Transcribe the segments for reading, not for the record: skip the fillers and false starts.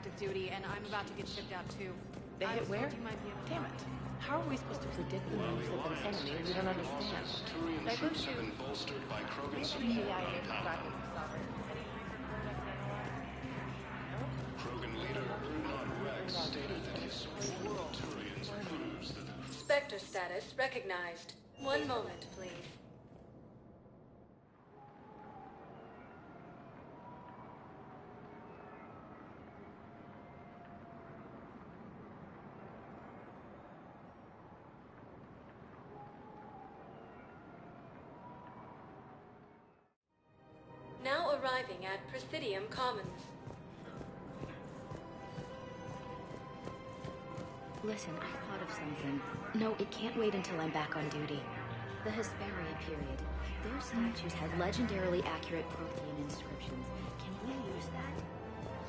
active duty, and I'm about to get shipped out too. They I hit was where? told you might be able to Damn help. it. How are we supposed to predict the moves of an enemy we don't understand? Turians have been bolstered by Krogan's support on Palaven. Krogan leader Erdnot Rex stated that his support of Turians proves that Spectre status recognized. One moment, please. Now arriving at Presidium Commons. Listen, I thought of something. No, it can't wait until I'm back on duty. The Hesperia period. Their statues had legendarily accurate Prothean inscriptions. Can we use that?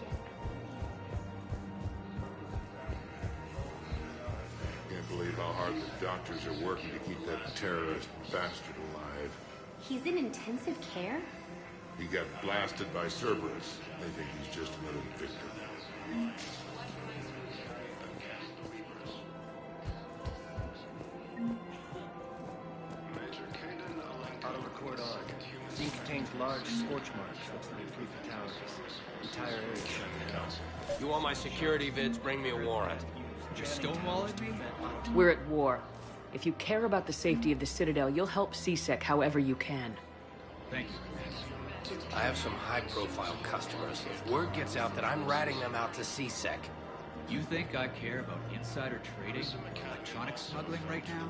Yes. Can't believe how hard the doctors are working to keep that terrorist bastard alive. He's in intensive care? He got blasted by Cerberus. They think he's just another victim. Auto-record on. Scene contains large scorch marks. Looks like 3 fatalities. Entire area shut down. You want my security vids, bring me a warrant. Just stonewalling me? We're at war. If you care about the safety of the Citadel, you'll help CSEC however you can. Thank you. I have some high-profile customers. If word gets out that I'm ratting them out to CSEC, You think I care about insider trading, electronic smuggling right now?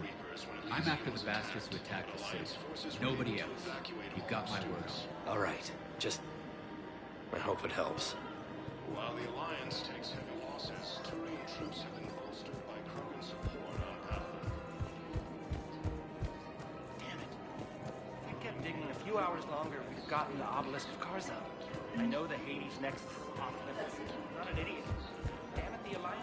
I'm after the bastards who attacked the city. Nobody else. You've got my word. all right. Just... I hope it helps. while the Alliance takes heavy losses, Turian troops have been bolstered by Krogan support on Palaven. Damn it. If we kept digging a few hours longer, we'd have gotten the obelisk of Karza. I know the Hades Nexus is off limits. I'm not an idiot. Damn it, the Alliance.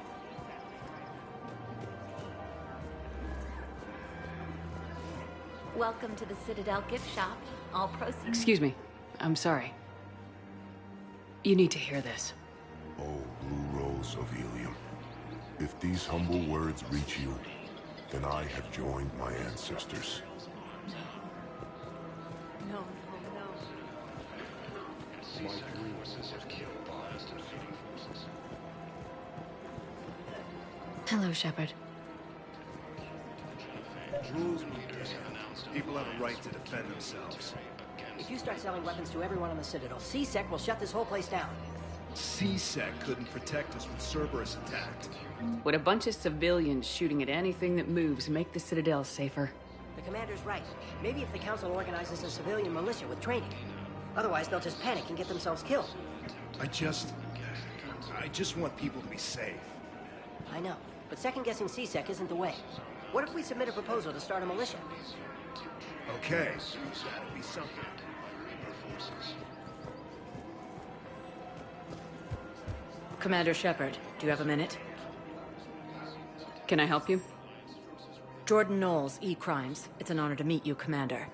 Welcome to the Citadel gift shop. All proceeds. Excuse me. I'm sorry. You need to hear this. Oh, Blue Rose of Helium. If these humble words reach you, then I have joined my ancestors. No, no, no. CSEC forces have killed the last defeating forces. Hello, Shepard. Rules will People have a right to defend themselves. If you start selling weapons to everyone on the Citadel, CSEC will shut this whole place down. CSEC couldn't protect us when Cerberus attacked. Would a bunch of civilians shooting at anything that moves make the Citadel safer? The commander's right. Maybe if the Council organizes a civilian militia with training. Otherwise, they'll just panic and get themselves killed. I just want people to be safe. I know, but second-guessing CSEC isn't the way. What if we submit a proposal to start a militia? Okay, that'd be something. Commander Shepard, do you have a minute? Can I help you? Jordan Knowles, E-Crimes. It's an honor to meet you, Commander.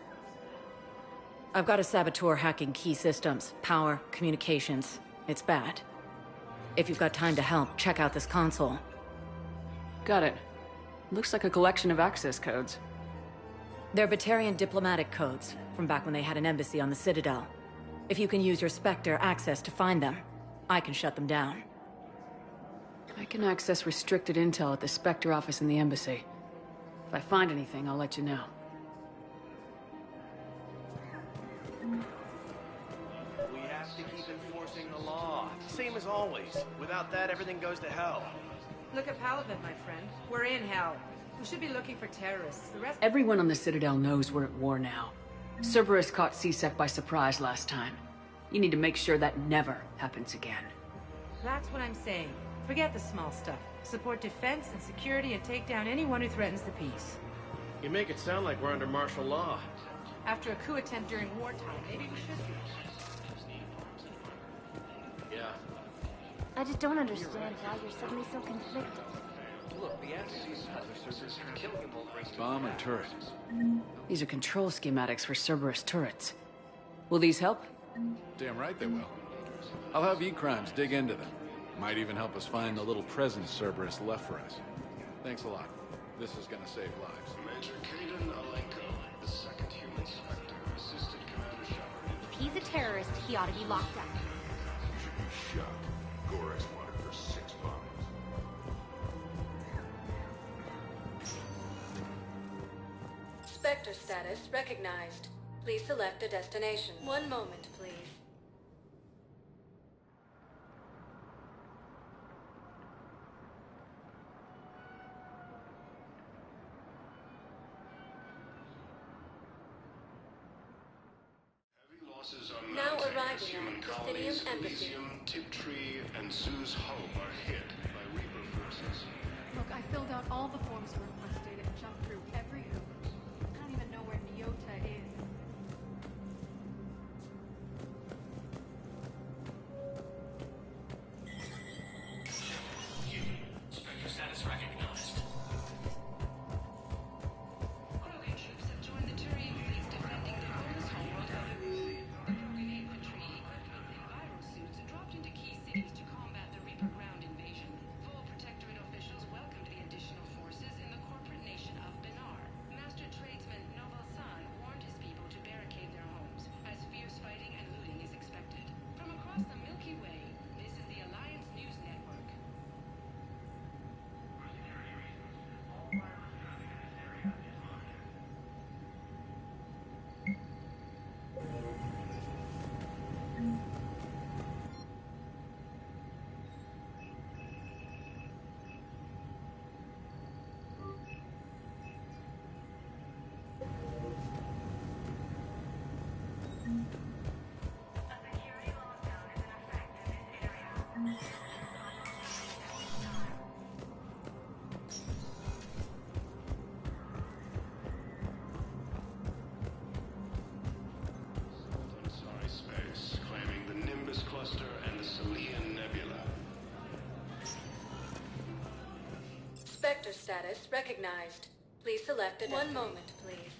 I've got a saboteur hacking key systems, power, communications. It's bad. If you've got time to help, check out this console. Got it. Looks like a collection of access codes. They're Batarian diplomatic codes, from back when they had an embassy on the Citadel. If you can use your Spectre access to find them, I can shut them down. I can access restricted intel at the Spectre office in the embassy. If I find anything, I'll let you know. We have to keep enforcing the law. Same as always. Without that, everything goes to hell. Look at Palaven, my friend. We're in hell. We should be looking for terrorists. The rest... Everyone on the Citadel knows we're at war now. Cerberus caught CSEC by surprise last time. You need to make sure that never happens again. That's what I'm saying. Forget the small stuff. Support defense and security and take down anyone who threatens the peace. You make it sound like we're under martial law. After a coup attempt during wartime, maybe we should be. Yeah. I just don't understand why you're suddenly so conflicted. Look, the answer killing him won't bring Bomb or turret? These are control schematics for Cerberus turrets. Will these help? Damn right they will. I'll have E-Crimes dig into them. Might even help us find the little present Cerberus left for us. Thanks a lot. This is gonna save lives. Major Kaden Alenko, the second human Spectre, assisted Commander Shepard. If he's a terrorist, he ought to be locked up. You should be shocked. Gorex wanted for 6 bombs. Spectre status recognized. Please select a destination. One moment, please. Heavy losses are Now mounting arriving as human at colonies Presidium Embassy. Elysium, Tiptree, and Zoo's Hope are hit by Reaper forces. Look, I filled out all the forms you requested and jumped through every hoop. I don't even know where Nyota is. Spectre status recognized. Krogan troops have joined the Turian fleet defending their oldest homeworld of the Krogan infantry equipped with enviro suits dropped into key cities to combat the Reaper ground invasion. Full Protectorate officials welcomed the additional forces in the corporate nation of Benar. Master tradesman Noval San warned his people to barricade their homes, as fierce fighting and looting is expected. From across the Milky Way, this is the Alliance News Network. Sorry Space, claiming the Nimbus Cluster and the Selian Nebula. Spectre status recognized. Please select a destination. One moment, please.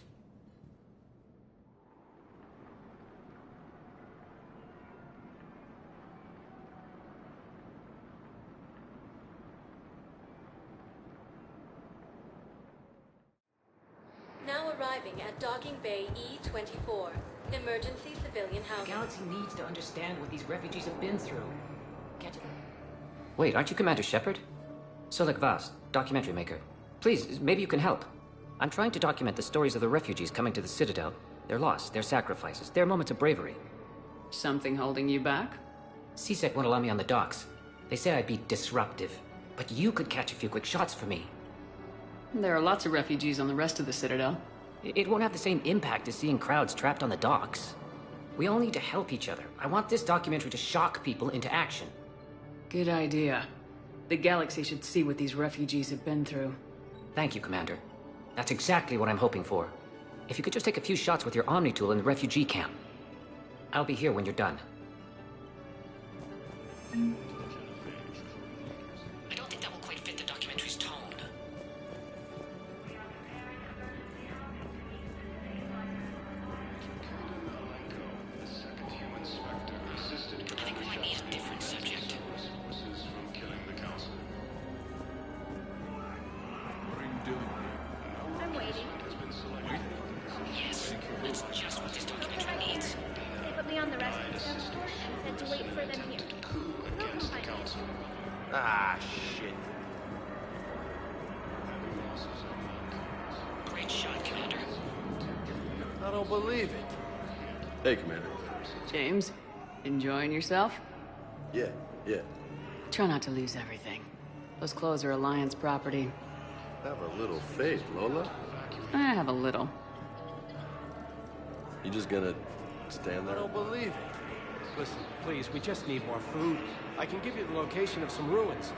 Now arriving at Docking Bay E-24. Emergency civilian The housing. galaxy needs to understand what these refugees have been through. Can't you? Wait, aren't you Commander Shepard? Solek Vast, documentary maker. Please, maybe you can help. I'm trying to document the stories of the refugees coming to the Citadel. Their loss, their sacrifices, their moments of bravery. Something holding you back? CSEC won't allow me on the docks. They say I'd be disruptive. But you could catch a few quick shots for me. There are lots of refugees on the rest of the Citadel. It won't have the same impact as seeing crowds trapped on the docks. We all need to help each other. I want this documentary to shock people into action. Good idea. The galaxy should see what these refugees have been through. Thank you, Commander. That's exactly what I'm hoping for. If you could just take a few shots with your Omni tool in the refugee camp. I'll be here when you're done. I don't think that will quite fit the documentary's tone. The second human Spectre, assisted Commander might need a different subject. Forces from killing the Council. What are you doing here? I'm waiting. Has been selected. Yes, that's just what this documentary needs. They put me on the rescue shuttle and said to wait for them here. They'll come find me. Ah, shit. Great shot, Commander. I don't believe it. Hey, Commander. James, enjoying yourself? Yeah. Try not to lose everything. Those clothes are Alliance property. Have a little faith, Lola. I have a little. You just gonna stand I there? don't believe it. Listen, please, we just need more food. I can give you the location of some ruins.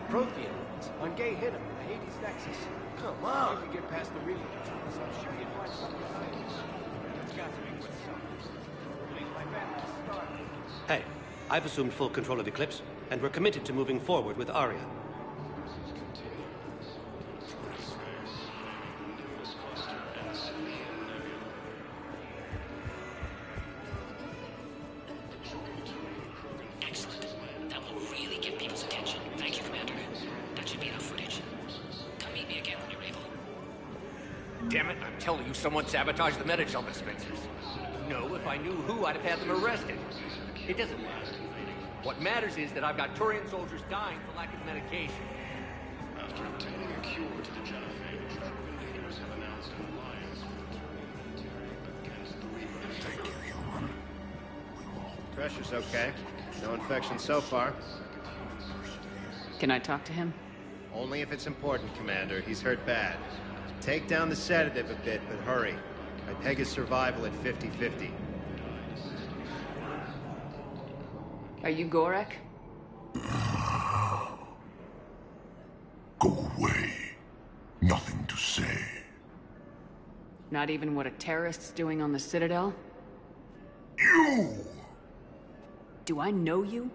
Prothean ruins on Gay Hittim in the Hades Nexus. Come on! You can get past the relay controls. I'm sure you'd find something famous. It's got to be with something. My band is starting. Hey, I've assumed full control of Eclipse, and we're committed to moving forward with Arya. Nimbus Cluster and the Selian Nebula. Excellent. That will really get people's attention. damn it, I'm telling you, someone sabotaged the Metagel dispensers. No, if I knew who, I'd have had them arrested. It doesn't matter. What matters is that I've got Turian soldiers dying for lack of medication. After obtaining a cure to the genophage, Krogan leaders have announced an alliance with the Turian military against the Reapers. Thank you, human. Pressure's okay. No infection so far. Can I talk to him? Only if it's important, Commander. He's hurt bad. Take down the sedative a bit, but hurry. I peg his survival at 50-50. Are you Gorek? Go away. Nothing to say. Not even what a terrorist's doing on the Citadel? You! Do I know you?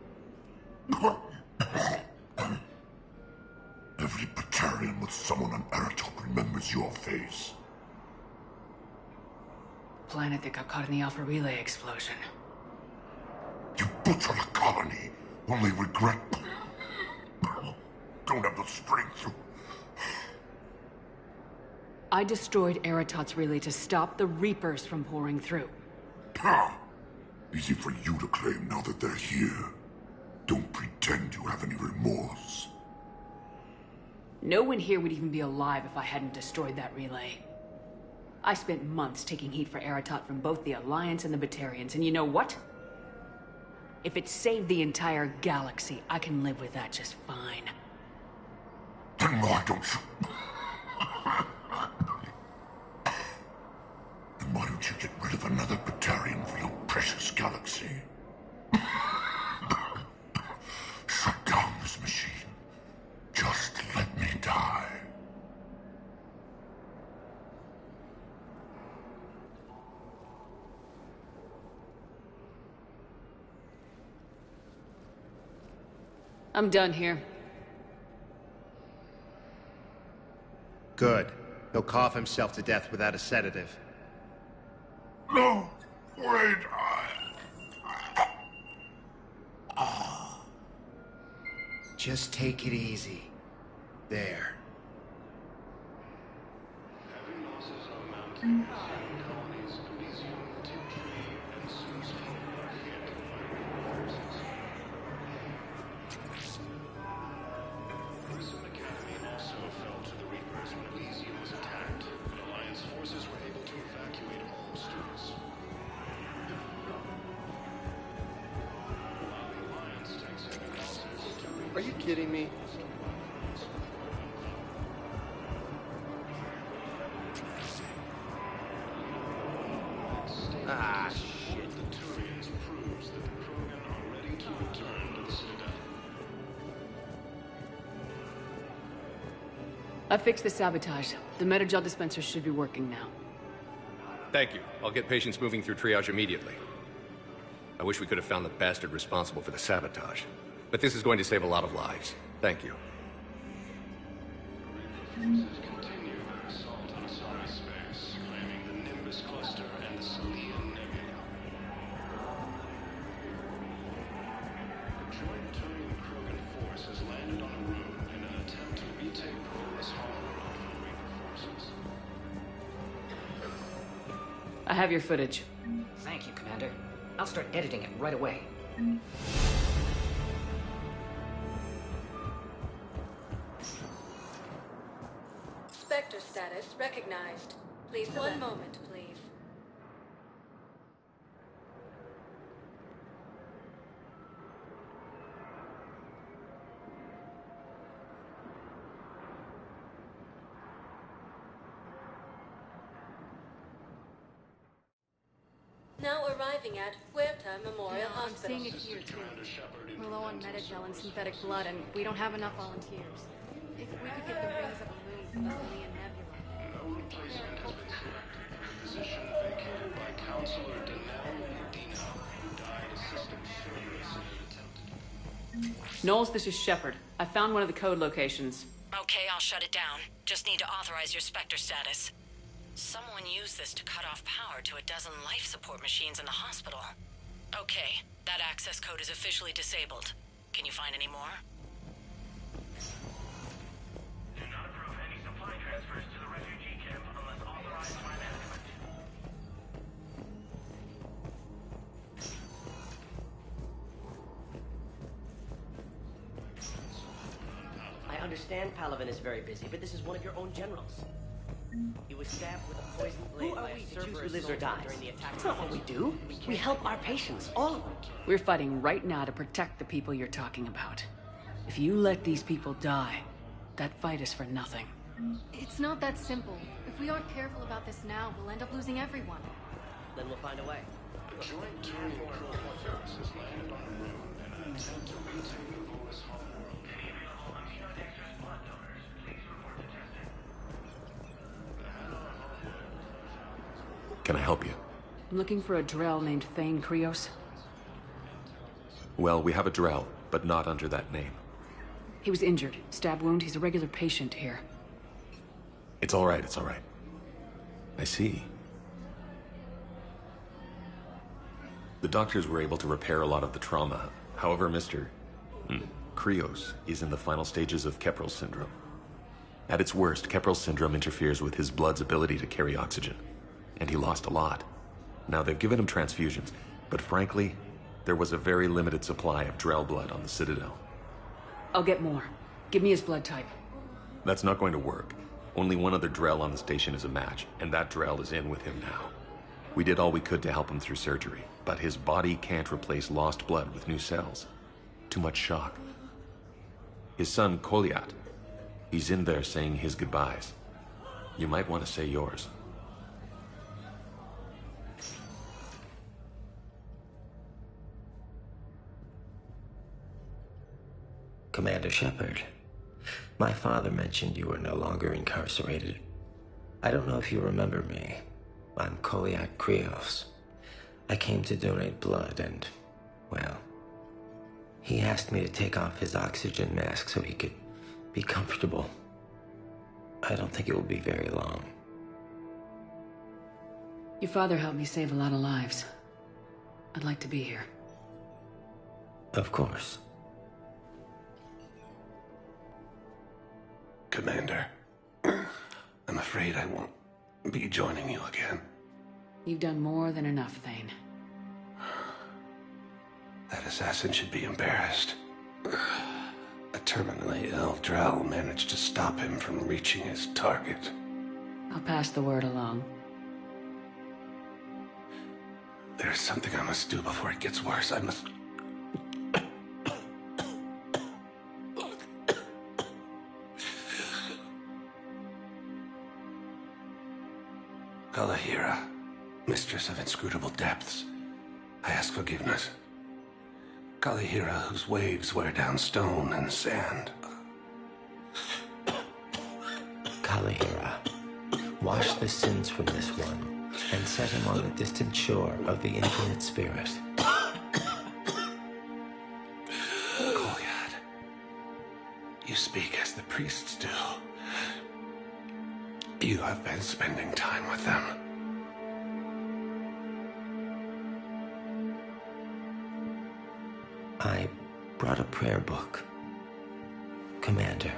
Every Batarian with someone on Aratok remembers your face. Planet that got caught in the Alpha Relay explosion. You butchered a colony. Only regret. Don't have the strength to... I destroyed Eratot's relay to stop the Reapers from pouring through. Easy for you to claim now that they're here. Don't pretend you have any remorse. No one here would even be alive if I hadn't destroyed that relay. I spent months taking heat for Aratot from both the Alliance and the Batarians, and you know what? If it saved the entire galaxy, I can live with that just fine. Then why don't you... Then why don't you get rid of another Batarian for your precious galaxy? Shut down this machine. Just let me die. I'm done here. Good. He'll cough himself to death without a sedative. No! Wait! Just take it easy. There. Heavy losses are mounting. Colonies of Elysium, Tiptree, and Susan are hit by Reaper forces. Grissom Academy also fell to the Reapers when Elysium was attacked, but Alliance forces were able to evacuate all students. While the Alliance takes heavy losses, Are you kidding me? Ah, shit. The Turians proves that the Krogan are ready to return to the Citadel. I fixed the sabotage. The Metagel dispensers should be working now. Thank you. I'll get patients moving through triage immediately. I wish we could have found the bastard responsible for the sabotage. But this is going to save a lot of lives. Thank you. Forces continue their assault on Asari space, claiming the Nimbus cluster and the Salian Nebula. A joint Turian-Krogan force has landed on a rune in an attempt to retake the Volus Holoworld from Reaper forces. I have your footage. Thank you, Commander. I'll start editing it right away. Spectre status recognized. Please one moment, please. Now arriving at Huerta Memorial I'm Hospital. seeing it here too. We're low on Metagel and synthetic blood, and we don't have enough volunteers. If we could get the rings of a moon from the Salian Nebula. No replacement has been selected for the position vacated by Counselor Danelle Medina, who died assisting Cerberus in an attempt. Knowles, this is Shepard. I found one of the code locations. Okay, I'll shut it down. Just need to authorize your Spectre status. Someone used this to cut off power to a dozen life support machines in the hospital. Okay, that access code is officially disabled. Can you find any more? Do not approve any supply transfers to the refugee camp unless authorized. understand Palaven is very busy, but this is one of your own generals. He was stabbed with a poisoned blade by a Cerberus who lives or dies. During the attack. That's not what we do. We help our patients, all of them. We're fighting right now to protect the people you're talking about. If you let these people die, that fight is for nothing. It's not that simple. If we aren't careful about this now, we'll end up losing everyone. Then we'll find a way. A joint Turian crew force has landed on a moon in an attempt to retake the Volus homeworld. Can I help you? I'm looking for a Drell named Thane Krios. Well, we have a Drell, but not under that name. He was injured. Stab wound. He's a regular patient here. It's all right, it's all right. I see. The doctors were able to repair a lot of the trauma. However, Mr. Krios is in the final stages of Keprel's syndrome. At its worst, Keprel's syndrome interferes with his blood's ability to carry oxygen. And he lost a lot. Now, they've given him transfusions, but frankly, there was a very limited supply of Drell blood on the Citadel. I'll get more. Give me his blood type. That's not going to work. Only one other Drell on the station is a match, and that Drell is in with him now. We did all we could to help him through surgery, but his body can't replace lost blood with new cells. Too much shock. His son, Koliat, he's in there saying his goodbyes. You might want to say yours. Commander Shepard, my father mentioned you were no longer incarcerated. I don't know if you remember me. I'm Koliak Krios. I came to donate blood and, well, he asked me to take off his oxygen mask so he could be comfortable. I don't think it will be very long. Your father helped me save a lot of lives. I'd like to be here. Of course. Commander, I'm afraid I won't be joining you again. You've done more than enough, Thane. That assassin should be embarrassed. A terminally ill Drell managed to stop him from reaching his target. I'll pass the word along. There's something I must do before it gets worse. I must... Kalahira, mistress of inscrutable depths, I ask forgiveness. Kalahira, whose waves wear down stone and sand. Kalahira, wash the sins from this one, and set him on the distant shore of the infinite spirit. Kolyad, you speak as the priests do. You have been spending time with them. I brought a prayer book. Commander,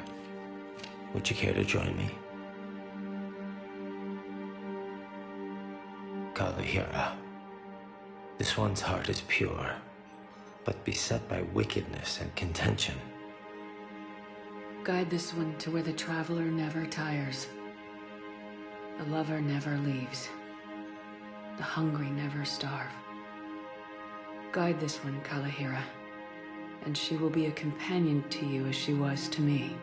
would you care to join me? Kalahira, this one's heart is pure, but beset by wickedness and contention. Guide this one to where the traveler never tires. The lover never leaves. The hungry never starve. Guide this one, Kalahira, and she will be a companion to you as she was to me.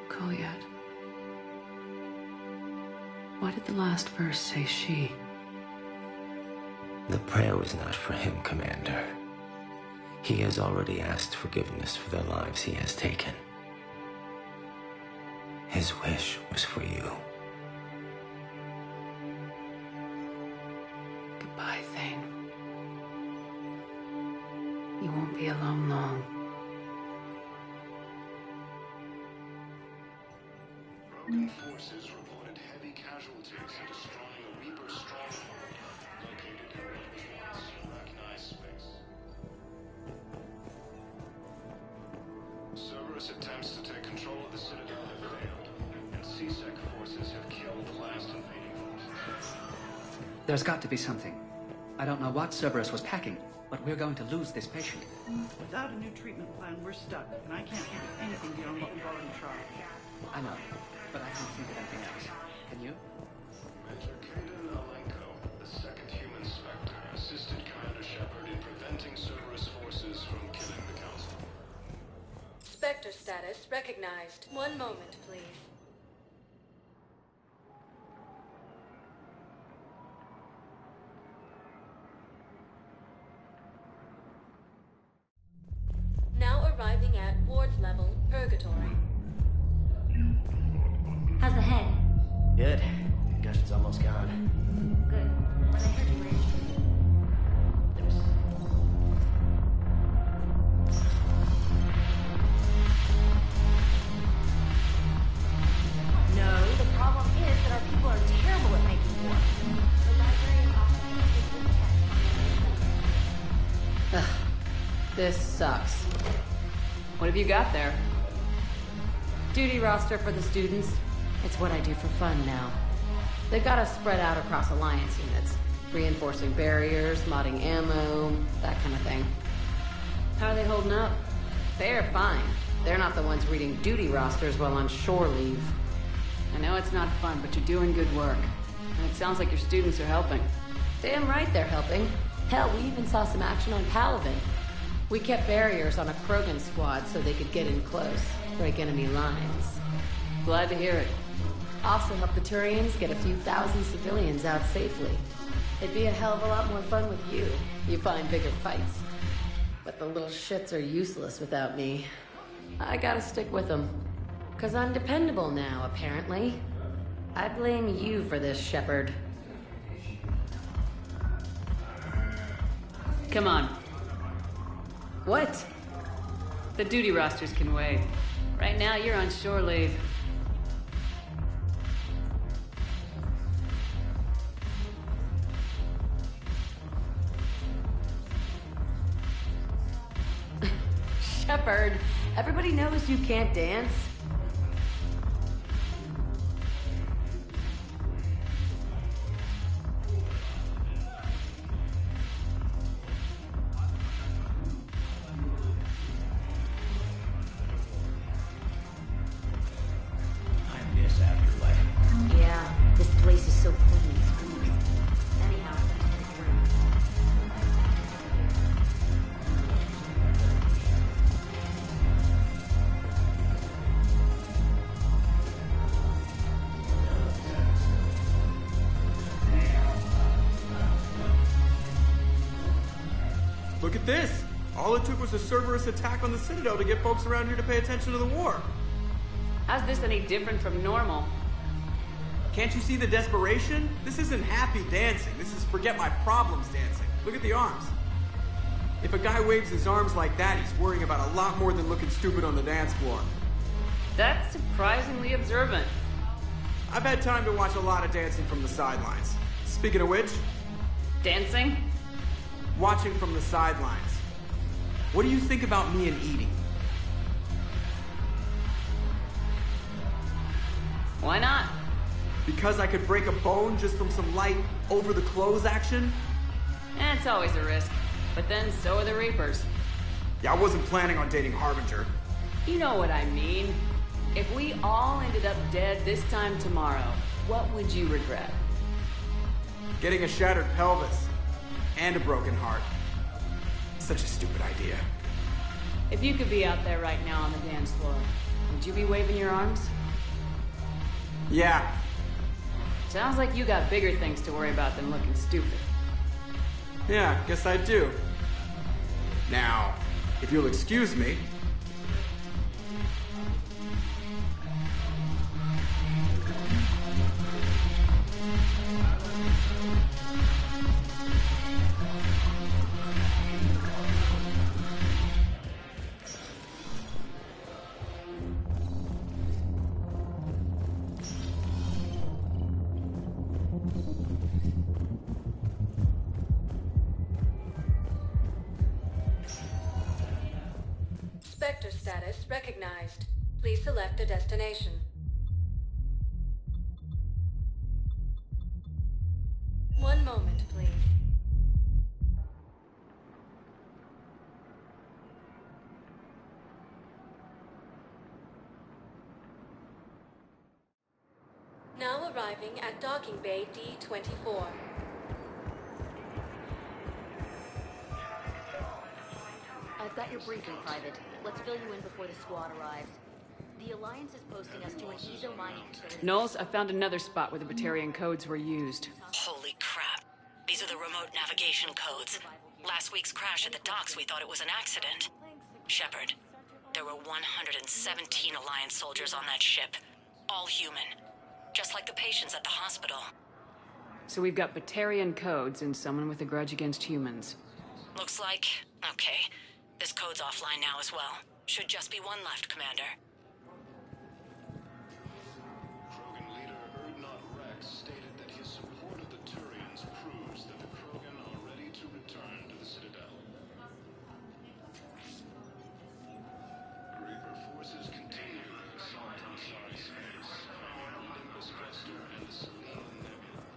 Kolyat. Why did the last verse say she? The prayer was not for him, Commander. He has already asked forgiveness for the lives he has taken. His wish was for you. Goodbye, Thane. You won't be alone long. Broken forces reported heavy casualties in destroying a Reaper stronghold located in what was once a recognized space. There's got to be something. I don't know what Cerberus was packing, but we're going to lose this patient. Without a new treatment plan, we're stuck, and I can't think of anything beyond what we've already tried. I know, but I can't think of anything else. Can you? Major Kaden Alenko, the second human Spectre, assisted Commander Shepard in preventing Cerberus forces from killing the Council. Spectre status recognized. One moment, please. Now arriving at ward level purgatory. How's the head? Good. Concussion's almost gone. Good. But I heard you were injured. No, the problem is that our people are terrible at making war. The librarian often Ugh, this sucks. What have you got there? Duty roster for the students. It's what I do for fun now. They've got us spread out across Alliance units. Reinforcing barriers, modding ammo, that kind of thing. How are they holding up? They're fine. They're not the ones reading duty rosters while on shore leave. I know it's not fun, but you're doing good work. And it sounds like your students are helping. Damn right they're helping. Hell, we even saw some action on Palavin. We kept barriers on a Krogan squad so they could get in close, break enemy lines. Glad to hear it. Also help the Turians get a few thousand civilians out safely. It'd be a hell of a lot more fun with you. You find bigger fights. But the little shits are useless without me. I gotta stick with them. 'Cause I'm dependable now, apparently. I blame you for this, Shepard. Come on. What? The duty rosters can wait. Right now, you're on shore leave. Shepard, everybody knows you can't dance. I miss Afterlife. Yeah, this place is so clean and smooth. Anyhow, Look at this! All it took was a Cerberus attack on the Citadel to get folks around here to pay attention to the war. How's this any different from normal? Can't you see the desperation? This isn't happy dancing. This is forget my problems dancing. Look at the arms. If a guy waves his arms like that, he's worrying about a lot more than looking stupid on the dance floor. That's surprisingly observant. I've had time to watch a lot of dancing from the sidelines. Speaking of which... Dancing? Watching from the sidelines. What do you think about me and eating? Why not? Because I could break a bone just from some light over-the-clothes action? It's always a risk. But then so are the Reapers. Yeah, I wasn't planning on dating Harbinger. You know what I mean. If we all ended up dead this time tomorrow, what would you regret? Getting a shattered pelvis. And a broken heart. Such a stupid idea. If you could be out there right now on the dance floor, would you be waving your arms? Yeah. Sounds like you got bigger things to worry about than looking stupid. Yeah, guess I do. Now, if you'll excuse me... Spectre status recognized. Please select a destination. One moment. moment, please. Now arriving at docking bay D-24. I've got your briefing, Private. Let's fill you in before the squad arrives. The Alliance is posting us to an ESO mining facility. Knowles, I found another spot where the Batarian codes were used. Holy crap. These are the remote navigation codes. Last week's crash at the docks, we thought it was an accident. Shepard, there were 117 Alliance soldiers on that ship. All human. Just like the patients at the hospital. So we've got Batarian codes and someone with a grudge against humans. Looks like... okay. This code's offline now as well. Should just be one left, Commander. Krogan leader Erdnot Rex stated that his support of the Turians proves that the Krogan are ready to return to the Citadel. Reaper forces continue their assault inside space, following the Nimbus cluster and the Selene Nebula.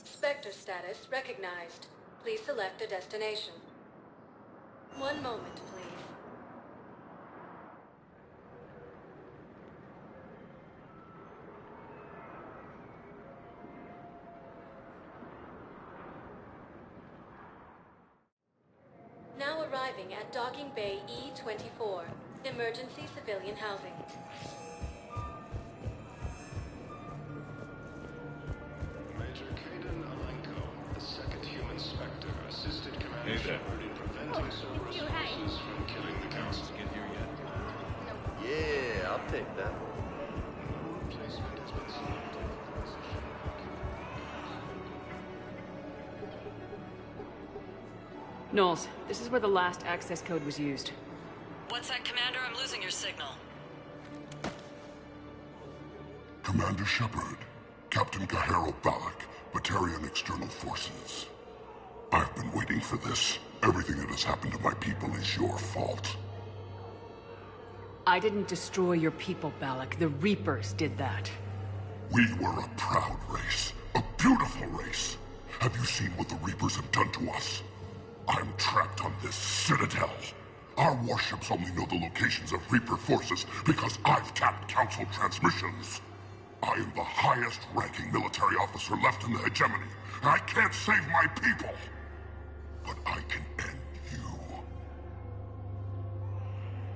Spectre status recognized. Please select a destination. One moment, please. Now arriving at docking bay E-24. Emergency civilian housing. Major Kaden Alenko, the second human Spectre, assisted Commander Shepard in preventing Cerberus forces from killing the Council. Get here yet? Yeah, I'll take that. Replacement has been selected for the position. Knowles, this is where the last access code was used. What's that, Commander? I'm losing your signal. Commander Shepard, Captain Gahero Balak, Batarian External Forces. I've been waiting for this. Everything that has happened to my people is your fault. I didn't destroy your people, Balak. The Reapers did that. We were a proud race. A beautiful race. Have you seen what the Reapers have done to us? I'm trapped on this Citadel. Our warships only know the locations of Reaper forces because I've tapped Council transmissions. I am the highest-ranking military officer left in the hegemony, and I can't save my people. But I can end you.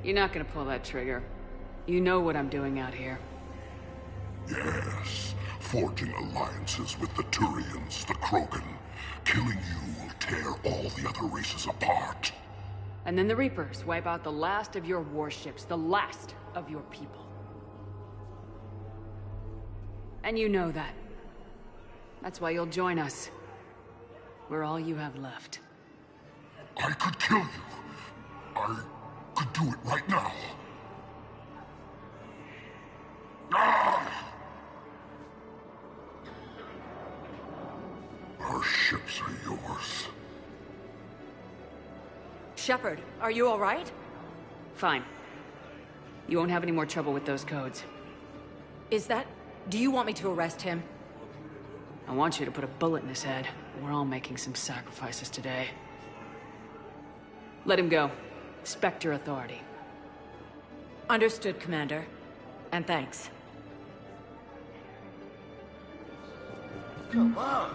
You're not gonna pull that trigger. You know what I'm doing out here. Yes, forging alliances with the Turians, the Krogan. Killing you will tear all the other races apart. And then the Reapers wipe out the last of your warships, the last of your people. And you know that. That's why you'll join us. We're all you have left. I could kill you. I could do it right now. Ah! Our ships are yours. Shepard, are you all right? Fine. You won't have any more trouble with those codes. Is that... Do you want me to arrest him? I want you to put a bullet in his head. We're all making some sacrifices today. Let him go. Spectre authority. Understood, Commander. And thanks. Come on!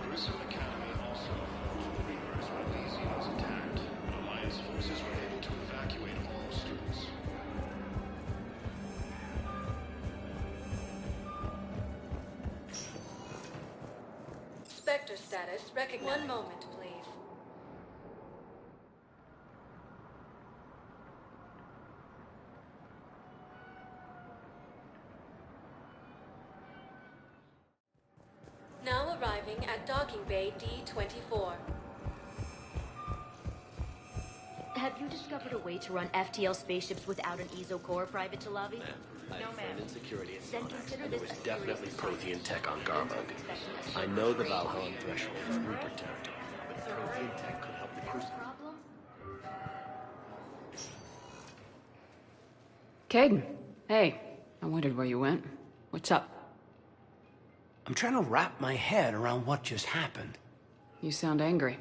Grissom Academy also forged the Reapers when Elysium was attacked, and Alliance forces were able to evacuate all students. Spectre status recognized. One moment, please. Now arriving at docking bay D-24. Have you discovered a way to run FTL spaceships without an ESO core, Private Talavi? No, ma'am. In security at Then Sonic, consider and there this was a definitely serious Prothean tech on Garbo. I know the Valhallan threshold is Reaper territory, but Prothean tech could help the Crucible. Caden, hey. I wondered where you went. What's up? I'm trying to wrap my head around what just happened. You sound angry.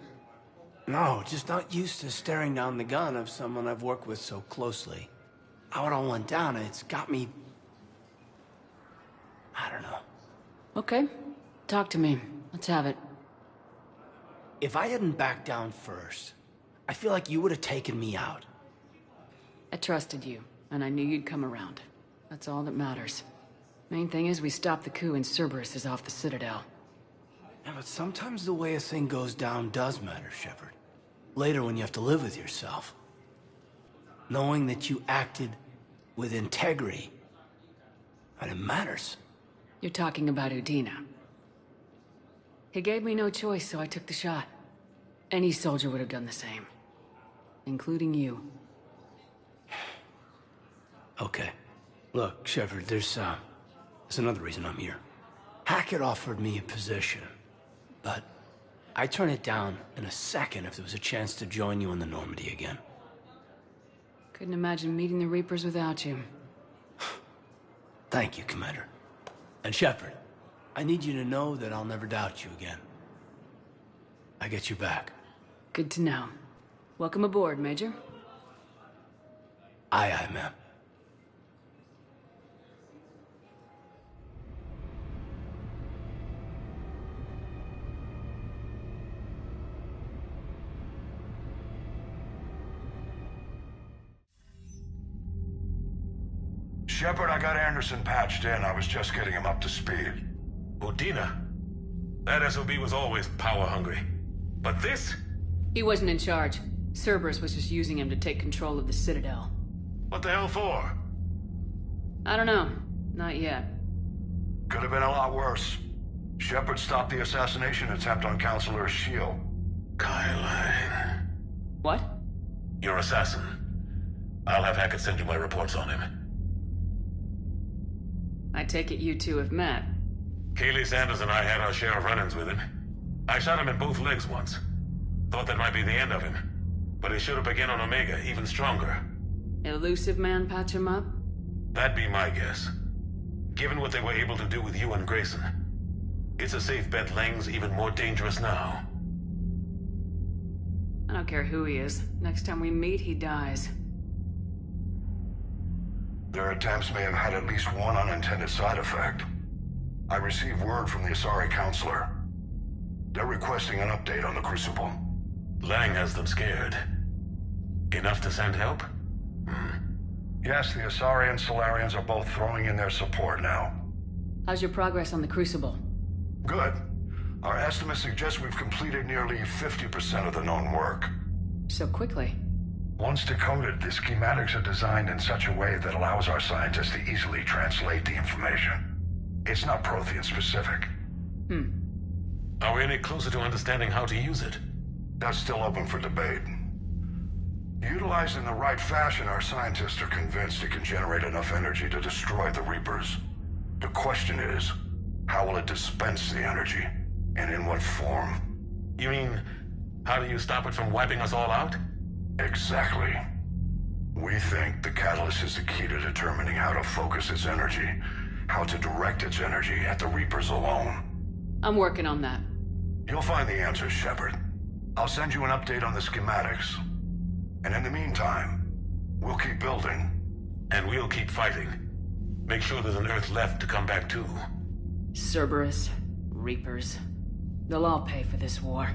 No, just not used to staring down the gun of someone I've worked with so closely. How it all went down, it's got me... I don't know. Okay. Talk to me. Let's have it. If I hadn't backed down first, I feel like you would have taken me out. I trusted you, and I knew you'd come around. That's all that matters. Main thing is we stopped the coup and Cerberus is off the Citadel. Yeah, but sometimes the way a thing goes down does matter, Shepard. Later when you have to live with yourself. Knowing that you acted with integrity, and it matters. You're talking about Udina. He gave me no choice, so I took the shot. Any soldier would have done the same. Including you. Okay. Look, Shepard, there's another reason I'm here. Hackett offered me a position, but I'd turn it down in a second if there was a chance to join you in the Normandy again. Couldn't imagine meeting the Reapers without you. Thank you, Commander. And Shepard, I need you to know that I'll never doubt you again. I get your back. Good to know. Welcome aboard, Major. Aye, aye, ma'am. Shepard, I got Anderson patched in. I was just getting him up to speed. Udina? That SOB was always power-hungry. But this? He wasn't in charge. Cerberus was just using him to take control of the Citadel. What the hell for? I don't know. Not yet. Could have been a lot worse. Shepard stopped the assassination attempt on Counselor Shield. Kyle. What? Your assassin. I'll have Hackett send you my reports on him. I take it you two have met. Kaylee Sanders and I had our share of run-ins with him. I shot him in both legs once. Thought that might be the end of him. But he showed up again on Omega, even stronger. Elusive man patch him up? That'd be my guess. Given what they were able to do with you and Grayson. It's a safe bet Lang's even more dangerous now. I don't care who he is. Next time we meet, he dies. Their attempts may have had at least one unintended side effect. I received word from the Asari Counselor. They're requesting an update on the Crucible. Lang has them scared. Enough to send help? Yes, the Asari and Solarians are both throwing in their support now. How's your progress on the Crucible? Good. Our estimates suggest we've completed nearly 50% of the known work. So quickly? Once decoded, the schematics are designed in such a way that allows our scientists to easily translate the information. It's not Prothean specific. Are we any closer to understanding how to use it? That's still open for debate. Utilized in the right fashion, our scientists are convinced it can generate enough energy to destroy the Reapers. The question is, how will it dispense the energy? And in what form? You mean, how do you stop it from wiping us all out? Exactly. We think the catalyst is the key to determining how to focus its energy, how to direct its energy at the Reapers alone. I'm working on that. You'll find the answers, Shepard. I'll send you an update on the schematics. And in the meantime, we'll keep building. And we'll keep fighting. Make sure there's an Earth left to come back to. Cerberus, Reapers. They'll all pay for this war.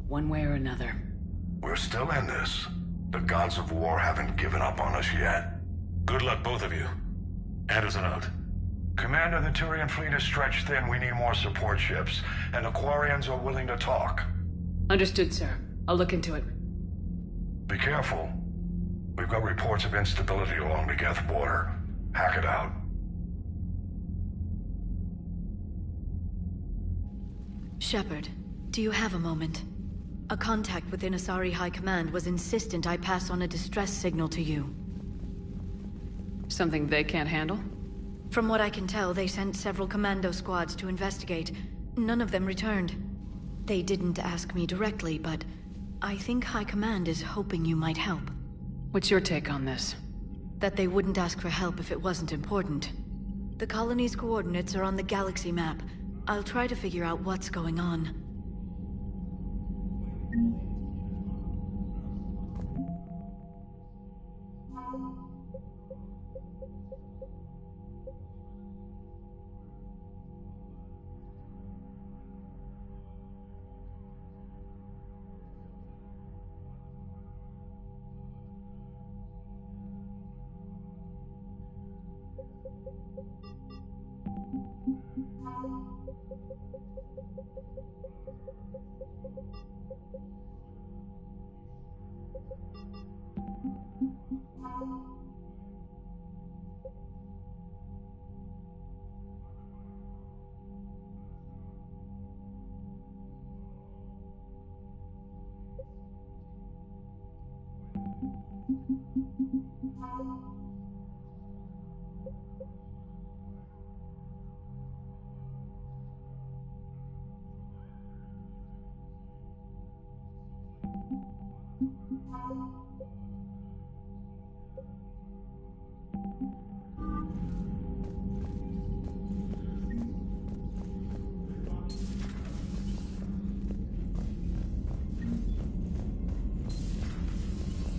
One way or another. We're still in this. The gods of war haven't given up on us yet. Good luck, both of you. Anderson out. Commander, the Turian fleet is stretched thin. We need more support ships. And the Quarians are willing to talk. Understood, sir. I'll look into it. Be careful. We've got reports of instability along the Geth border. Hack it out. Shepard, do you have a moment? A contact within Asari High Command was insistent I pass on a distress signal to you. Something they can't handle? From what I can tell, they sent several commando squads to investigate. None of them returned. They didn't ask me directly, but I think High Command is hoping you might help. What's your take on this? That they wouldn't ask for help if it wasn't important. The colony's coordinates are on the galaxy map. I'll try to figure out what's going on.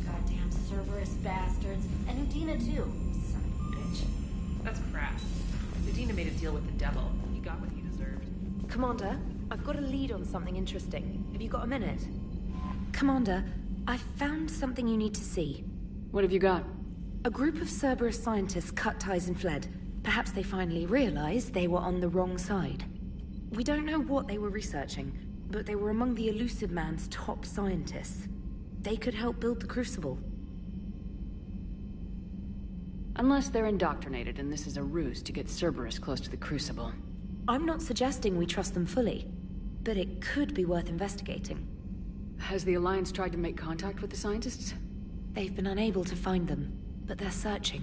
Goddamn Cerberus bastards. And Udina too. Son of a bitch. That's crap. Udina made a deal with the devil. He got what he deserved. Commander, I've got a lead on something interesting. Have you got a minute? Commander, I've found something you need to see. What have you got? A group of Cerberus scientists cut ties and fled. Perhaps they finally realized they were on the wrong side. We don't know what they were researching, but they were among the Elusive Man's top scientists. They could help build the Crucible. Unless they're indoctrinated and this is a ruse to get Cerberus close to the Crucible. I'm not suggesting we trust them fully, but it could be worth investigating. Has the Alliance tried to make contact with the scientists? They've been unable to find them, but they're searching.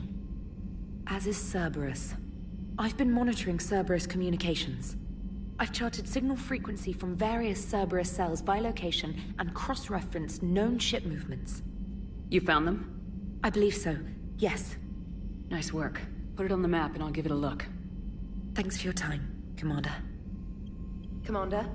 As is Cerberus. I've been monitoring Cerberus communications. I've charted signal frequency from various Cerberus cells by location and cross-referenced known ship movements. You found them? I believe so, yes. Nice work. Put it on the map and I'll give it a look. Thanks for your time, Commander. Commander?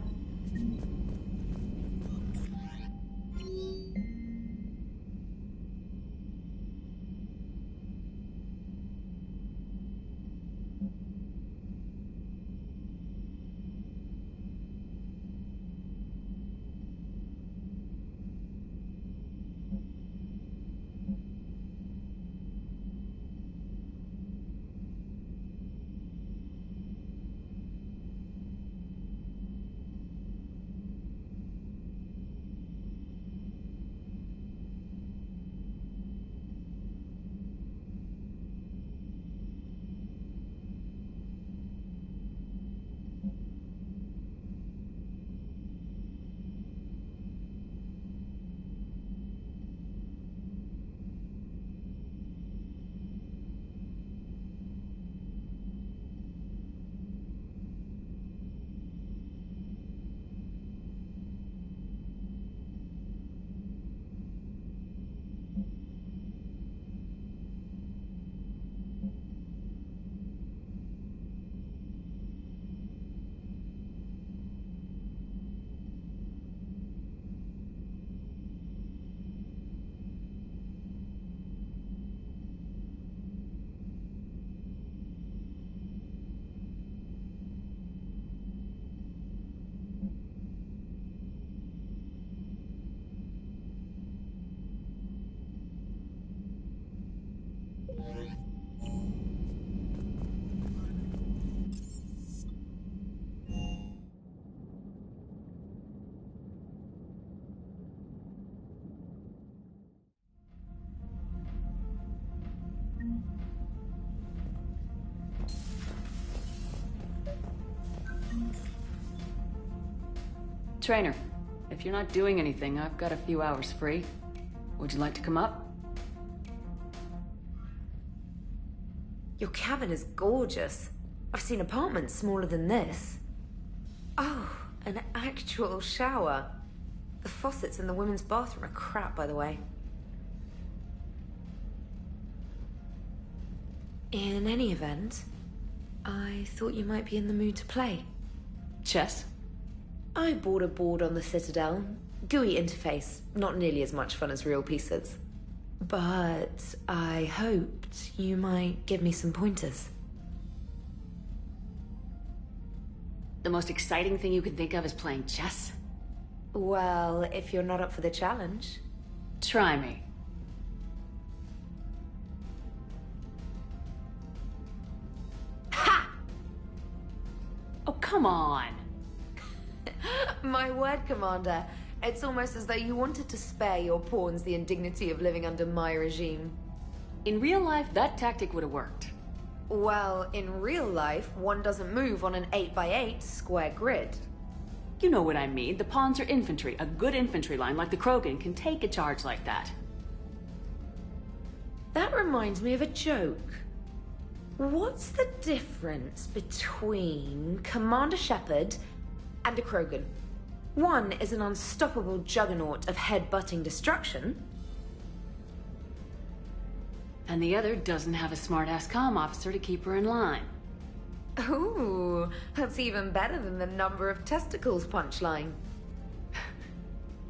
Trainer, if you're not doing anything, I've got a few hours free. Would you like to come up? Your cabin is gorgeous. I've seen apartments smaller than this. Oh, an actual shower. The faucets in the women's bathroom are crap, by the way. In any event, I thought you might be in the mood to play. Chess? I bought a board on the Citadel. GUI interface, not nearly as much fun as real pieces. But I hoped you might give me some pointers. The most exciting thing you can think of is playing chess? Well, if you're not up for the challenge. Try me. Ha! Oh, come on. My word, Commander. It's almost as though you wanted to spare your pawns the indignity of living under my regime. In real life, that tactic would have worked. Well, in real life, one doesn't move on an 8x8 square grid. You know what I mean. The pawns are infantry. A good infantry line like the Krogan can take a charge like that. That reminds me of a joke. What's the difference between Commander Shepard and a Krogan? One is an unstoppable juggernaut of head-butting destruction. And the other doesn't have a smart-ass comm officer to keep her in line. Ooh, that's even better than the number of testicles punchline.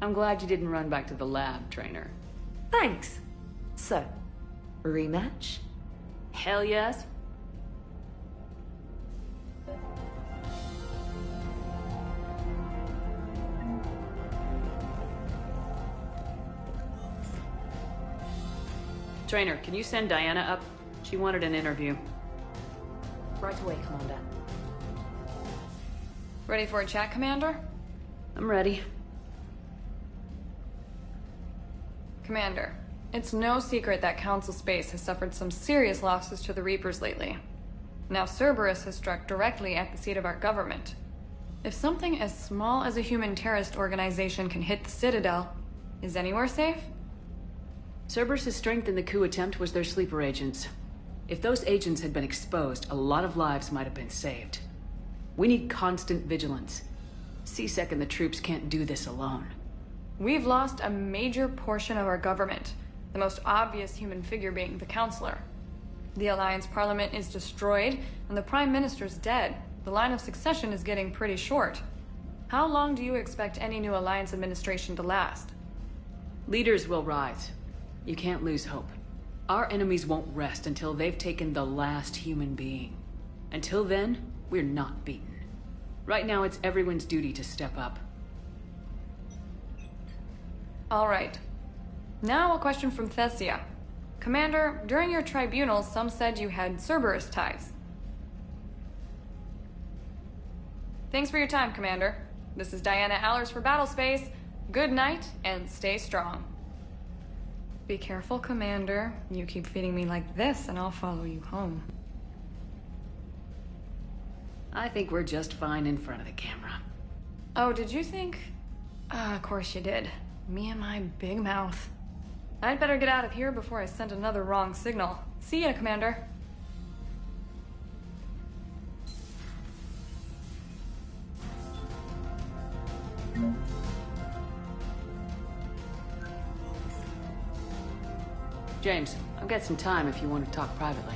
I'm glad you didn't run back to the lab, Trainer. Thanks. So, rematch? Hell yes. Trainer, can you send Diana up? She wanted an interview. Right away, Commander. Ready for a chat, Commander? I'm ready. Commander, it's no secret that Council Space has suffered some serious losses to the Reapers lately. Now Cerberus has struck directly at the seat of our government. If something as small as a human terrorist organization can hit the Citadel, is anywhere safe? Cerberus' strength in the coup attempt was their sleeper agents. If those agents had been exposed, a lot of lives might have been saved. We need constant vigilance. C-Sec and the troops can't do this alone. We've lost a major portion of our government, the most obvious human figure being the Counselor. The Alliance Parliament is destroyed, and the Prime Minister's dead. The line of succession is getting pretty short. How long do you expect any new Alliance administration to last? Leaders will rise. You can't lose hope. Our enemies won't rest until they've taken the last human being. Until then, we're not beaten. Right now, it's everyone's duty to step up. All right. Now a question from Thessia. Commander, during your tribunal, some said you had Cerberus ties. Thanks for your time, Commander. This is Diana Allers for Battlespace. Good night, and stay strong. Be careful, Commander. You keep feeding me like this, and I'll follow you home. I think we're just fine in front of the camera. Oh, did you think? Of course you did. Me and my big mouth. I'd better get out of here before I send another wrong signal. See ya, Commander. James, I've got some time if you want to talk privately.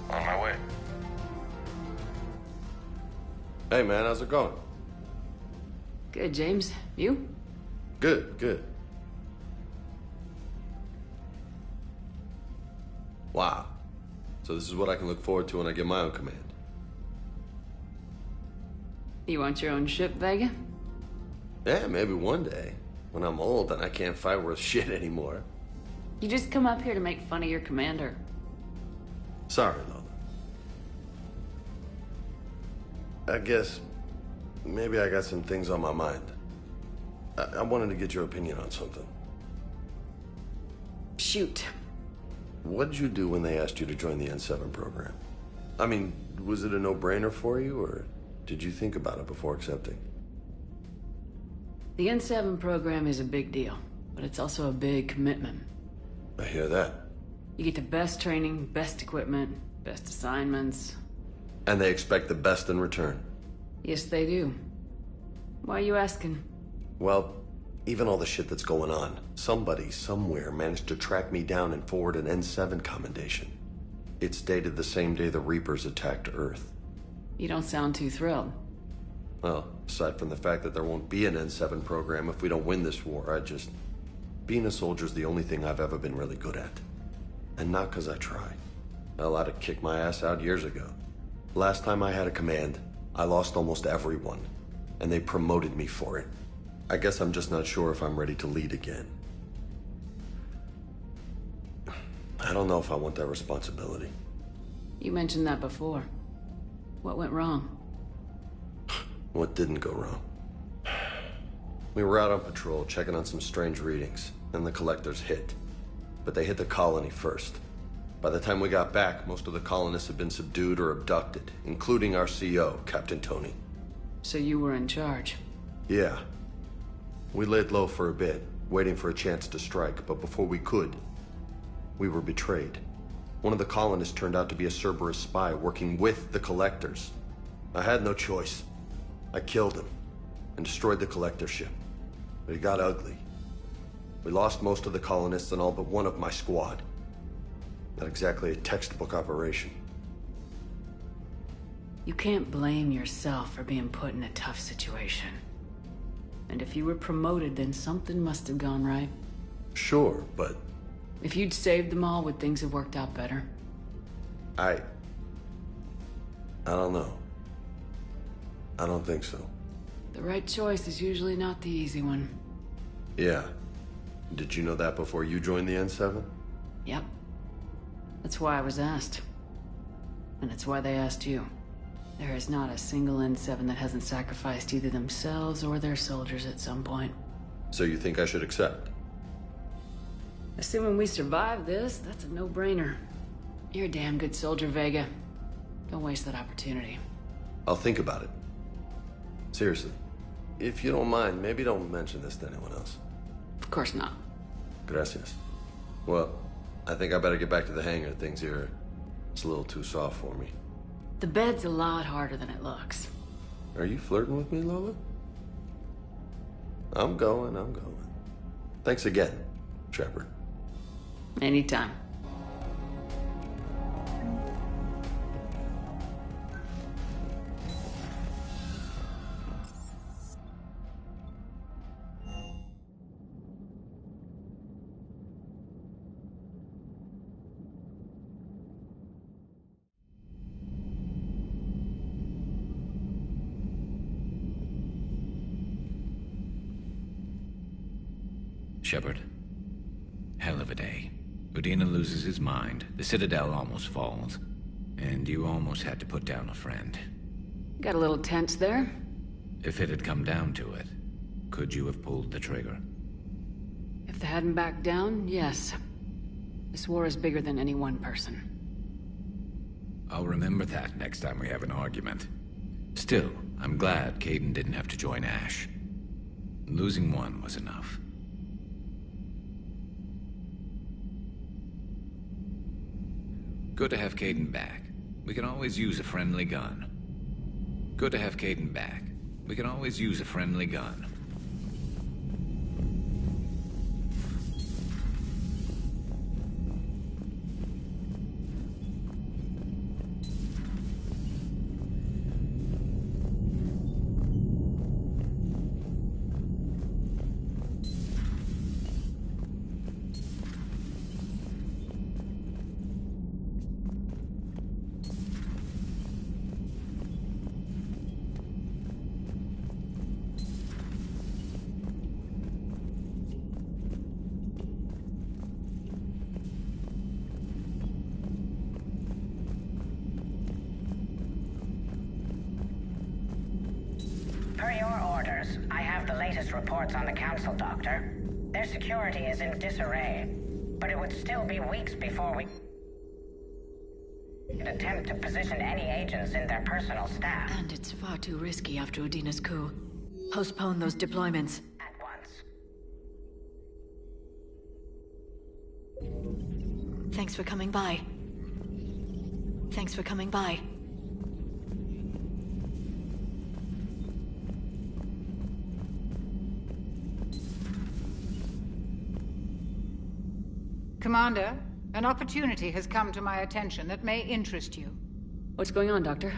On my way. Hey, man, how's it going? Good, James. You? Good, good. Wow. So this is what I can look forward to when I get my own command. You want your own ship, Vega? Yeah, maybe one day. When I'm old and I can't fight worth shit anymore. You just come up here to make fun of your commander. Sorry, Lola. I guess maybe I got some things on my mind. I wanted to get your opinion on something. Shoot. What did you do when they asked you to join the N7 program? I mean, was it a no-brainer for you, or did you think about it before accepting? The N7 program is a big deal, but it's also a big commitment. I hear that. You get the best training, best equipment, best assignments. And they expect the best in return. Yes, they do. Why are you asking? Well, even all the shit that's going on, somebody, somewhere, managed to track me down and forward an N7 commendation. It's dated the same day the Reapers attacked Earth. You don't sound too thrilled. Well, aside from the fact that there won't be an N7 program if we don't win this war, being a soldier's the only thing I've ever been really good at. And not because I try. Hell, I'd have kicked my ass out years ago. Last time I had a command, I lost almost everyone, and they promoted me for it. I guess I'm just not sure if I'm ready to lead again. I don't know if I want that responsibility. You mentioned that before. What went wrong? What didn't go wrong? We were out on patrol, checking on some strange readings, and the collectors hit. But they hit the colony first. By the time we got back, most of the colonists had been subdued or abducted, including our CO, Captain Tony. So you were in charge? Yeah. We laid low for a bit, waiting for a chance to strike, but before we could, we were betrayed. One of the colonists turned out to be a Cerberus spy working with the collectors. I had no choice. I killed him and destroyed the collector ship. But it got ugly. We lost most of the colonists and all but one of my squad. Not exactly a textbook operation. You can't blame yourself for being put in a tough situation. And if you were promoted, then something must have gone right. Sure, but... If you'd saved them all, would things have worked out better? I don't know. I don't think so. The right choice is usually not the easy one. Yeah. Did you know that before you joined the N7? Yep. That's why I was asked. And it's why they asked you. There is not a single N7 that hasn't sacrificed either themselves or their soldiers at some point. So you think I should accept? Assuming we survive this, that's a no-brainer. You're a damn good soldier, Vega. Don't waste that opportunity. I'll think about it. Seriously. If you don't mind, maybe don't mention this to anyone else. Of course not. Gracias. Well, I think I better get back to the hangar. Things here, it's a little too soft for me. The bed's a lot harder than it looks. Are you flirting with me, Lola? I'm going. Thanks again, Shepard. Anytime. Shepard. Hell of a day. Udina loses his mind, the Citadel almost falls, and you almost had to put down a friend. Got a little tense there? If it had come down to it, could you have pulled the trigger? If they hadn't backed down, yes. This war is bigger than any one person. I'll remember that next time we have an argument. Still, I'm glad Kaidan didn't have to join Ash. Losing one was enough. Good to have Kaidan back. We can always use a friendly gun. Good to have Kaidan back. We can always use a friendly gun. Per your orders, I have the latest reports on the Council, Doctor. Their security is in disarray, but it would still be weeks before we could attempt to position any agents in their personal staff. And it's far too risky after Udina's coup. Postpone those deployments. At Thanks for coming by. Thanks for coming by. Commander, an opportunity has come to my attention that may interest you. What's going on, Doctor?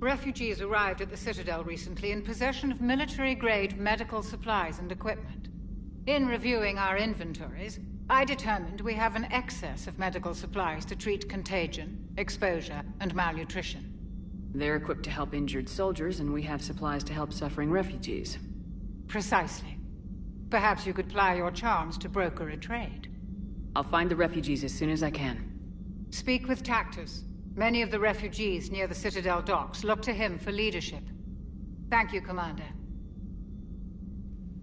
Refugees arrived at the Citadel recently in possession of military-grade medical supplies and equipment. In reviewing our inventories, I determined we have an excess of medical supplies to treat contagion, exposure, and malnutrition. They're equipped to help injured soldiers, and we have supplies to help suffering refugees. Precisely. Perhaps you could ply your charms to broker a trade. I'll find the refugees as soon as I can. Speak with Tactus. Many of the refugees near the Citadel docks look to him for leadership. Thank you, Commander.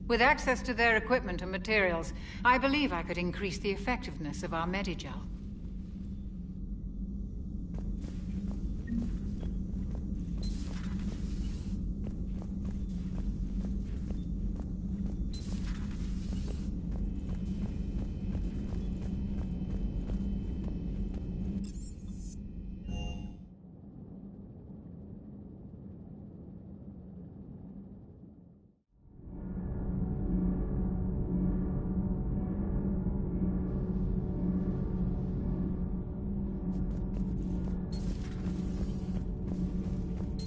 With access to their equipment and materials, I believe I could increase the effectiveness of our Medigel.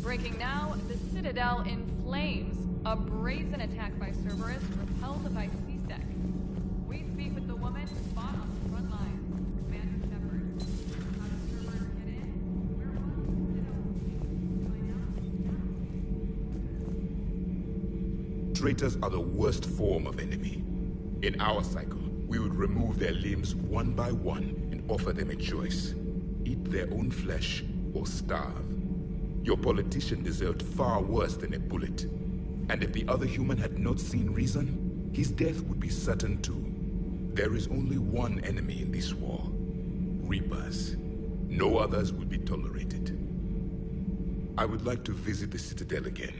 Breaking now, the Citadel in flames. A brazen attack by Cerberus repelled by C-Sec. We speak with the woman who fought on the front line. Commander Shepard. How did Cerberus get in? Where was the Citadel? Traitors are the worst form of enemy. In our cycle, we would remove their limbs one by one and offer them a choice. Eat their own flesh or starve. Your politician deserved far worse than a bullet. And if the other human had not seen reason, his death would be certain too. There is only one enemy in this war. Reapers. No others will be tolerated. I would like to visit the Citadel again,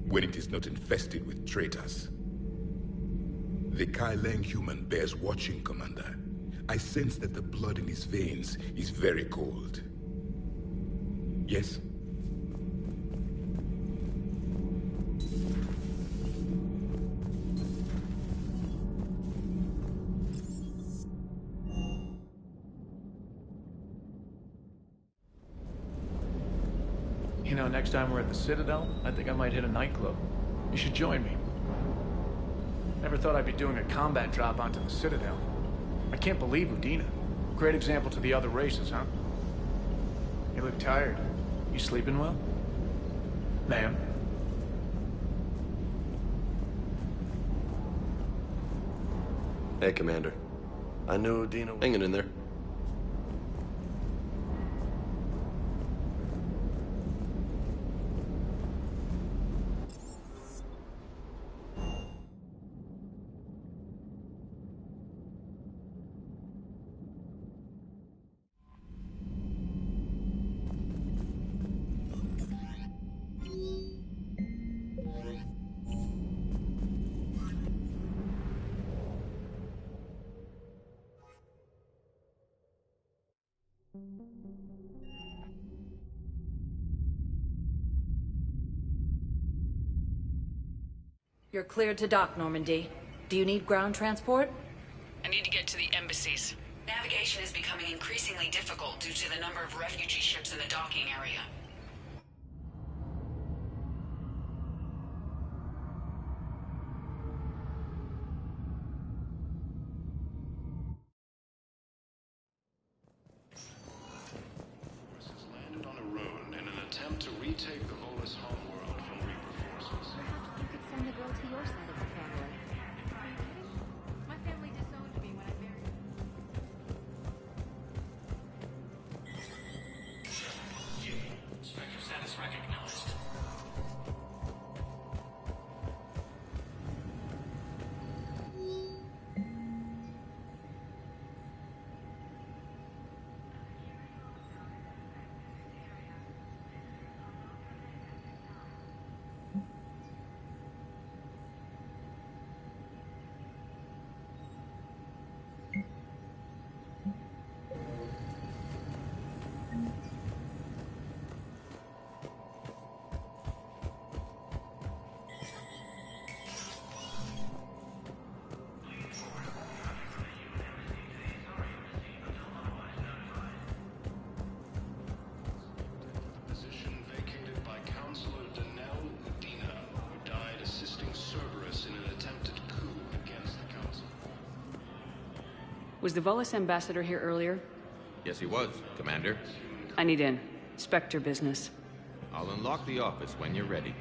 when it is not infested with traitors. The Kai Leng human bears watching, Commander. I sense that the blood in his veins is very cold. Yes? You know, next time we're at the Citadel, I think I might hit a nightclub. You should join me. Never thought I'd be doing a combat drop onto the Citadel. I can't believe Udina. Great example to the other races, huh? You look tired. You sleeping well? Ma'am? Hey, Commander. I knew Udina was hanging in there. You're cleared to dock, Normandy. Do you need ground transport? I need to get to the embassies. Navigation is becoming increasingly difficult due to the number of refugee ships in the docking area. Has landed on a road in an attempt to retake the Volus homeworld from Reaper forces. Perhaps you could send the girl to your side of the family. My family disowned me when I married. Spectre status recognized. Was the Volus ambassador here earlier? Yes, he was, Commander. I need in. Spectre business. I'll unlock the office when you're ready.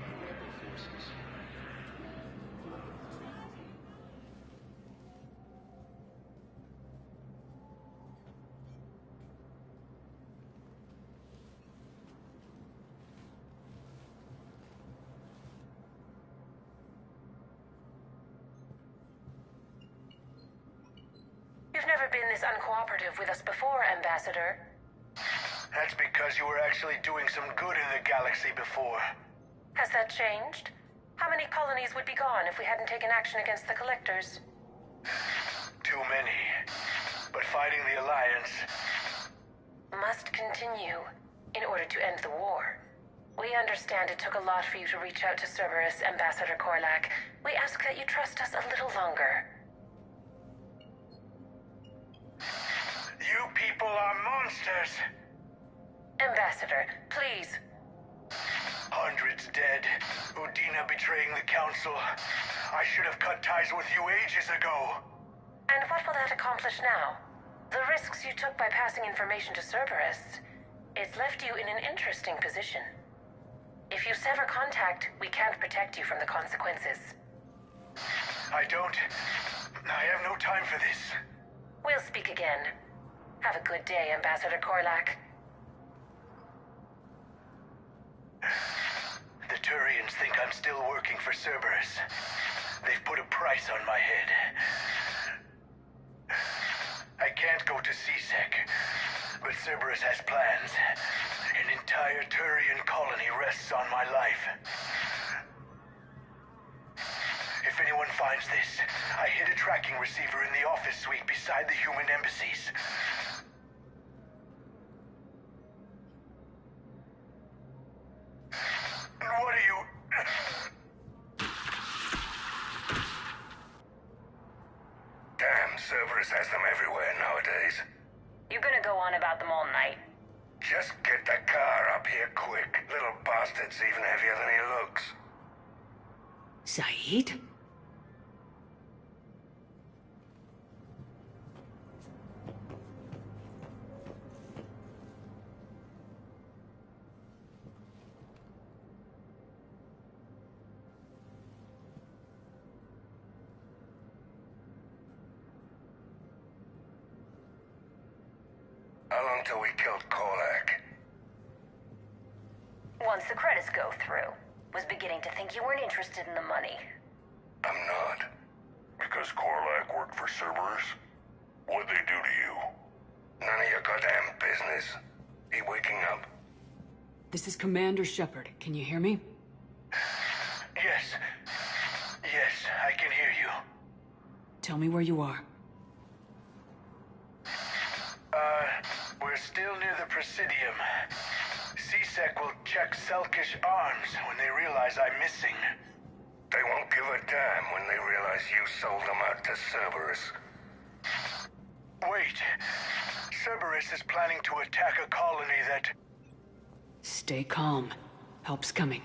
You've never been this uncooperative with us before, Ambassador. That's because you were actually doing some good in the galaxy before. Has that changed? How many colonies would be gone if we hadn't taken action against the Collectors? Too many. But fighting the Alliance must continue in order to end the war. We understand it took a lot for you to reach out to Cerberus, Ambassador Korlak. We ask that you trust us a little longer. You people are monsters! Ambassador, please. Hundreds dead. Udina betraying the Council. I should have cut ties with you ages ago. And what will that accomplish now? The risks you took by passing information to Cerberus. It's left you in an interesting position. If you sever contact, we can't protect you from the consequences. I have no time for this. We'll speak again. Have a good day, Ambassador Korlak. The Turians think I'm still working for Cerberus. They've put a price on my head. I can't go to CSEC, but Cerberus has plans. An entire Turian colony rests on my life. If anyone finds this, I hid a tracking receiver in the office suite beside the human embassies. What are you... Damn, Cerberus has them everywhere nowadays. You gonna go on about them all night? Just get the car up here quick. Little bastard's even heavier than he looks. Saeed? How long till we killed Korlak? Once the credits go through. Was beginning to think you weren't interested in the money. I'm not. Because Korlak worked for Cerberus? What'd they do to you? None of your goddamn business. He waking up? This is Commander Shepard. Can you hear me? Yes. Yes, I can hear you. Tell me where you are. We're still near the Presidium. CSEC will check Selkish arms when they realize I'm missing. They won't give a damn when they realize you sold them out to Cerberus. Wait. Cerberus is planning to attack a colony that... Stay calm. Help's coming.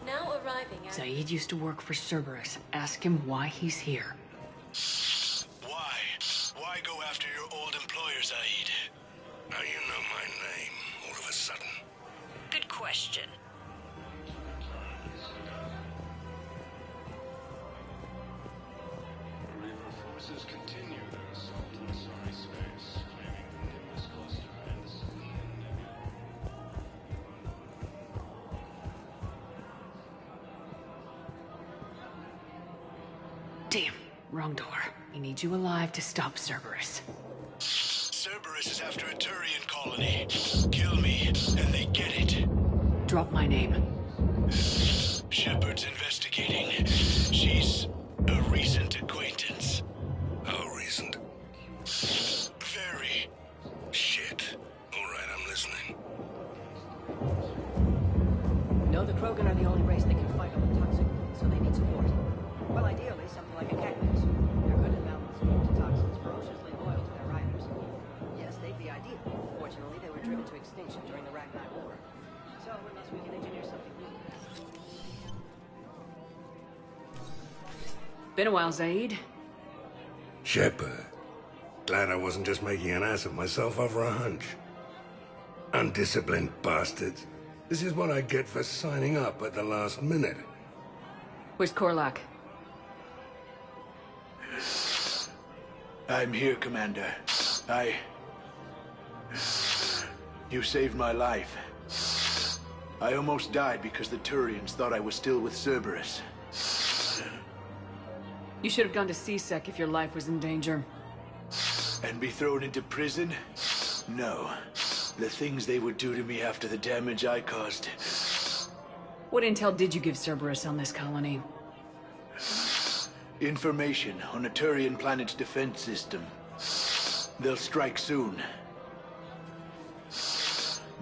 Now arriving at... Saeed used to work for Cerberus. Ask him why he's here. Why? Why go after your old employer, Saeed? Now you know my name, all of a sudden. Good question. Reaper forces continue their assault on Sorry Space, claiming the Nimbus Cluster and the Selenium Nebula. Damn, wrong door. He needs you alive to stop Cerberus. Cerberus is after a Turian colony. Kill me, and they get it. Drop my name. Shepard's investigating. She's a recent acquaintance. How recent? Very. Shit. All right, I'm listening. No, the Krogan are the only race that can fight on the toxic, so they need support. Well, ideally, something like a cactus. They're good at balancing toxins, ferociously loyal. Unfortunately, they were driven to extinction during the Ragnar War. So, unless we can engineer something new. Been a while, Zaid. Shepard. Glad I wasn't just making an ass of myself over a hunch. Undisciplined bastards. This is what I get for signing up at the last minute. Where's Korlak? I'm here, Commander. You saved my life. I almost died because the Turians thought I was still with Cerberus. You should have gone to C-Sec if your life was in danger. And be thrown into prison? No. The things they would do to me after the damage I caused. What intel did you give Cerberus on this colony? Information on a Turian planet's defense system. They'll strike soon.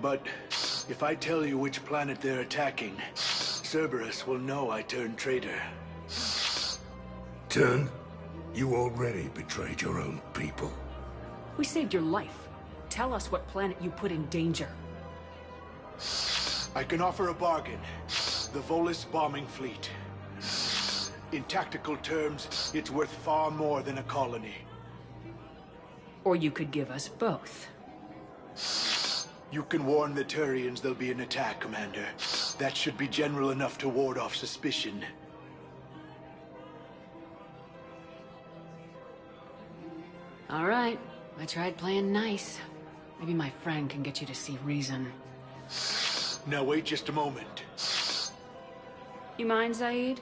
But if I tell you which planet they're attacking, Cerberus will know I turned traitor. Turned? You already betrayed your own people. We saved your life. Tell us what planet you put in danger. I can offer a bargain. The Volus bombing fleet. In tactical terms, it's worth far more than a colony. Or you could give us both. You can warn the Turians there'll be an attack, Commander. That should be general enough to ward off suspicion. All right. I tried playing nice. Maybe my friend can get you to see reason. Now wait just a moment. You mind, Zaid?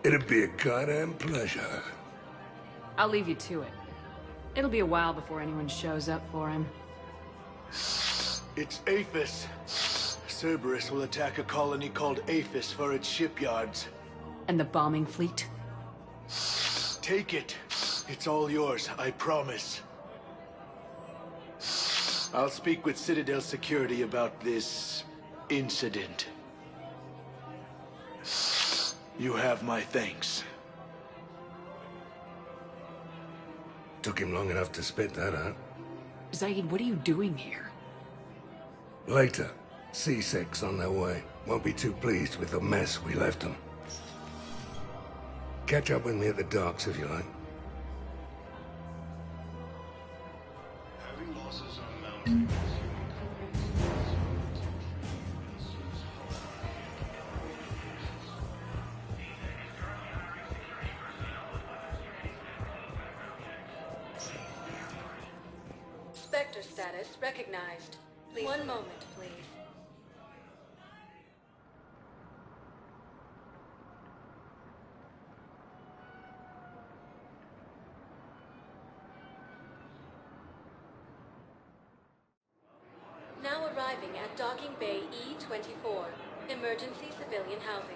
It'd be a goddamn pleasure. I'll leave you to it. It'll be a while before anyone shows up for him. It's Aphis. Cerberus will attack a colony called Aphis for its shipyards. And the bombing fleet? Take it. It's all yours, I promise. I'll speak with Citadel Security about this incident. You have my thanks. Took him long enough to spit that out. Zaid, what are you doing here? Later. C-Sec's on their way. Won't be too pleased with the mess we left them. Catch up with me at the docks if you like. Having losses on mounting. Spectre status recognized. Please. 1 moment, please. Now arriving at Docking Bay E-24, emergency civilian housing.